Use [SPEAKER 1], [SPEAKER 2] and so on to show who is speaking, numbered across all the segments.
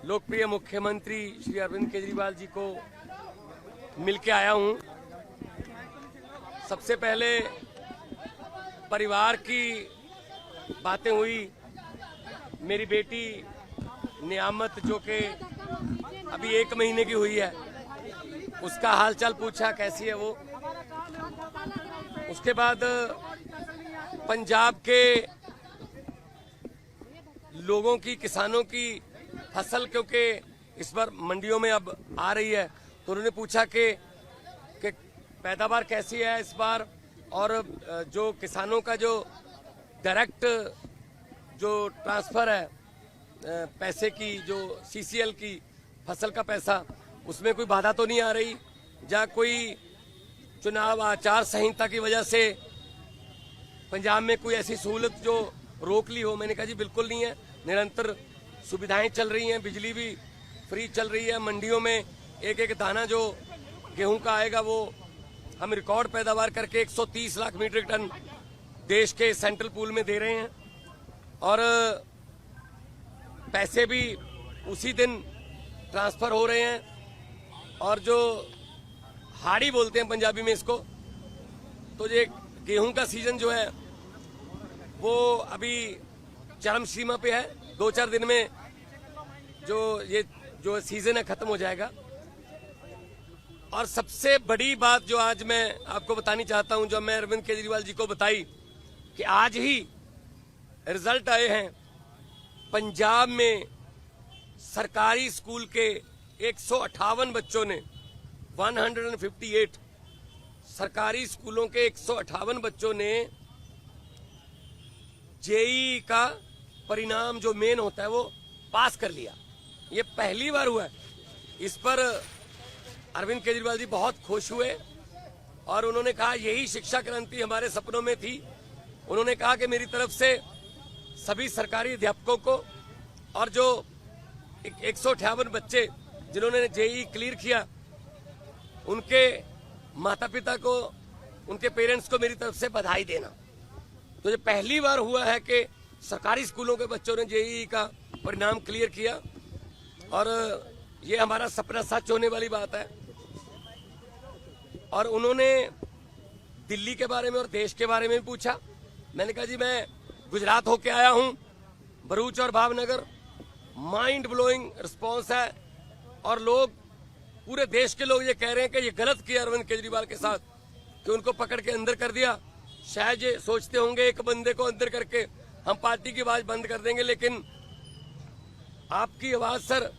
[SPEAKER 1] लोकप्रिय मुख्यमंत्री श्री अरविंद केजरीवाल जी को मिलके आया हूं। सबसे पहले परिवार की बातें हुई। मेरी बेटी नियामत जो कि अभी 1 महीने की हुई है, उसका हालचाल पूछा, कैसी है वो। उसके बाद पंजाब के लोगों की, किसानों की फसल क्योंकि इस बार मंडियों में अब आ रही है, तो उन्होंने पूछा कि पैदावार कैसी है इस बार, और जो किसानों का जो डायरेक्ट जो ट्रांसफर है पैसे की, जो सीसीएल की फसल का पैसा, उसमें कोई बाधा तो नहीं आ रही, जहाँ कोई चुनाव आचार संहिता की वजह से पंजाब में कोई ऐसी सहूलत जो रोक ली हो। मैंने कहा जी बिल्कुल नहीं है, निरंतर सुविधाएं चल रही हैं, बिजली भी फ्री चल रही है, मंडियों में एक एक दाना जो गेहूं का आएगा वो हम रिकॉर्ड पैदावार करके 130 लाख मीट्रिक टन देश के सेंट्रल पूल में दे रहे हैं, और पैसे भी उसी दिन ट्रांसफर हो रहे हैं। और जो हाड़ी बोलते हैं पंजाबी में इसको, तो ये गेहूं का सीजन जो है वो अभी चरम सीमा पे है। 2-4 दिन में जो सीजन है खत्म हो जाएगा। और सबसे बड़ी बात जो आज मैं आपको बतानी चाहता हूं, जो मैं अरविंद केजरीवाल जी को बताई, कि आज ही रिजल्ट आए हैं पंजाब में सरकारी स्कूल के 158 बच्चों ने, 158 सरकारी स्कूलों के 158 बच्चों ने जेईई का परिणाम जो मेन होता है वो पास कर लिया। ये पहली बार हुआ है। इस पर अरविंद केजरीवाल जी बहुत खुश हुए और उन्होंने कहा यही शिक्षा क्रांति हमारे सपनों में थी। उन्होंने कहा कि मेरी तरफ से सभी सरकारी अध्यापकों को और जो 158 बच्चे जिन्होंने जेईई क्लियर किया, उनके माता पिता को, उनके पेरेंट्स को मेरी तरफ से बधाई देना। तो ये पहली बार हुआ है कि सरकारी स्कूलों के बच्चों ने जेईई का परिणाम क्लियर किया, और ये हमारा सपना सच होने वाली बात है। और उन्होंने दिल्ली के बारे में और देश के बारे में भी पूछा। मैंने कहा जी मैं गुजरात होके आया हूं, भरूच और भावनगर, माइंड ब्लोइंग रिस्पॉन्स है, और लोग, पूरे देश के लोग ये कह रहे हैं कि ये गलत किया अरविंद केजरीवाल के साथ कि उनको पकड़ के अंदर कर दिया। शायद ये सोचते होंगे एक बंदे को अंदर करके हम पार्टी की आवाज बंद कर देंगे, लेकिन आपकी आवाज सर,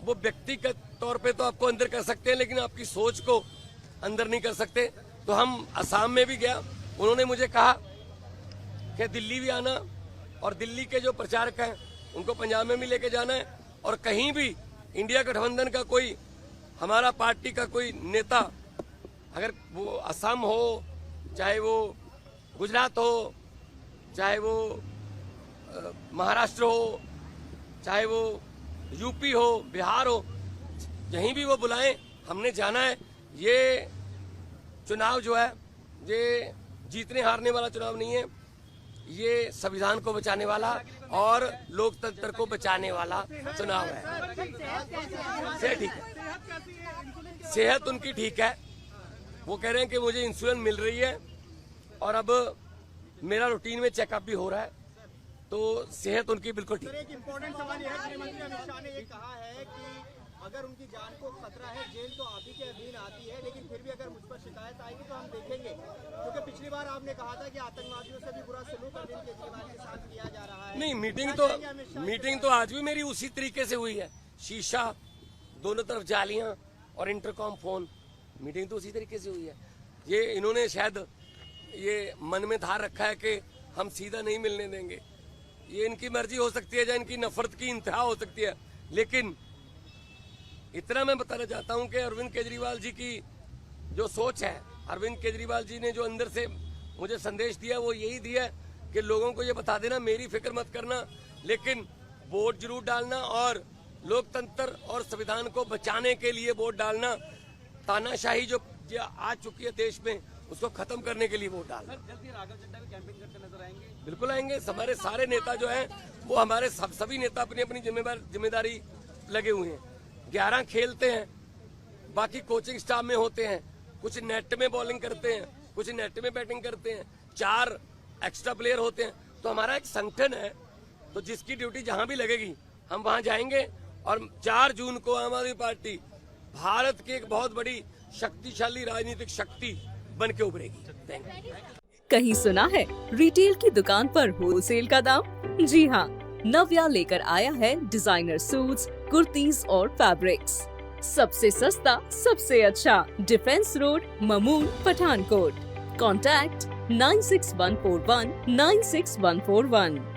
[SPEAKER 1] वो व्यक्तिगत तौर पे तो आपको अंदर कर सकते हैं, लेकिन आपकी सोच को अंदर नहीं कर सकते। तो हम असम में भी गया, उन्होंने मुझे कहा कि दिल्ली भी आना, और दिल्ली के जो प्रचारक हैं उनको पंजाब में भी लेके जाना है, और कहीं भी इंडिया गठबंधन का कोई, हमारा पार्टी का कोई नेता, अगर वो असम हो, चाहे वो गुजरात हो, चाहे वो महाराष्ट्र हो, चाहे वो यूपी हो, बिहार हो, कहीं भी वो बुलाएं, हमने जाना है। ये चुनाव जो है ये जीतने हारने वाला चुनाव नहीं है, ये संविधान को बचाने वाला और लोकतंत्र को बचाने वाला चुनाव है। सेहत ठीक है, सेहत उनकी ठीक है। वो कह रहे हैं कि मुझे इंसुलिन मिल रही है, और अब मेरा रूटीन में चेकअप भी हो रहा है, तो सेहत उनकी बिल्कुल ठीक है।
[SPEAKER 2] एक इम्पोर्टेंट सवाल यह है, गृहमंत्री अमित शाह ने ये कहा है कि अगर उनकी जान को खतरा है, जेल तो आप ही के अधीन आती है, लेकिन फिर भी अगर मुझ पर शिकायत आएगी तो हम देखेंगे, क्योंकि पिछली बार आपने कहा था कि आतंकवादियों से भी बुरा सलूक अरविंद केजरीवाल के साथ किया जा रहा है।
[SPEAKER 1] नहीं, मीटिंग तो आज भी मेरी उसी तरीके से हुई है। शीशा, दोनों तरफ जालियां और इंटरकॉम फोन, मीटिंग तो उसी तरीके से हुई है। ये इन्होंने शायद ये मन में धार रखा है कि हम सीधा नहीं मिलने देंगे। ये इनकी मर्जी हो सकती है, या इनकी नफरत की इंतहा हो सकती है, लेकिन इतना मैं बताना चाहता हूं कि अरविंद केजरीवाल जी की जो सोच है, अरविंद केजरीवाल जी ने जो अंदर से मुझे संदेश दिया वो यही दिया कि लोगों को ये बता देना मेरी फिक्र मत करना, लेकिन वोट जरूर डालना, और लोकतंत्र और संविधान को बचाने के लिए वोट डालना। तानाशाही जो आ चुकी है देश में, उसको खत्म करने के लिए वोट डालना।
[SPEAKER 2] जल्दी राघव चड्ढा भी कैंपेन करते नजर आएंगे?
[SPEAKER 1] बिल्कुल आएंगे। हमारे सारे नेता जो हैं वो, हमारे सभी नेता अपनी अपनी जिम्मेदारी लगे हुए हैं, 11 खेलते हैं, बाकी कोचिंग स्टाफ में होते हैं, कुछ नेट में बॉलिंग करते हैं, कुछ नेट में बैटिंग करते हैं, 4 एक्स्ट्रा प्लेयर होते हैं। तो हमारा एक संगठन है, तो जिसकी ड्यूटी जहां भी लगेगी हम वहां जाएंगे और 4 जून को आम आदमी पार्टी भारत की एक बहुत बड़ी शक्तिशाली राजनीतिक शक्ति बन के उभरेगी। Thank you.
[SPEAKER 3] कहीं सुना है रिटेल की दुकान पर होलसेल का दाम? जी हाँ, नव्या लेकर आया है डिजाइनर सूट्स, कुर्तीज और फैब्रिक्स। सबसे सस्ता, सबसे अच्छा, defence road, Mamun, Pathankot. Contact 96141 96141।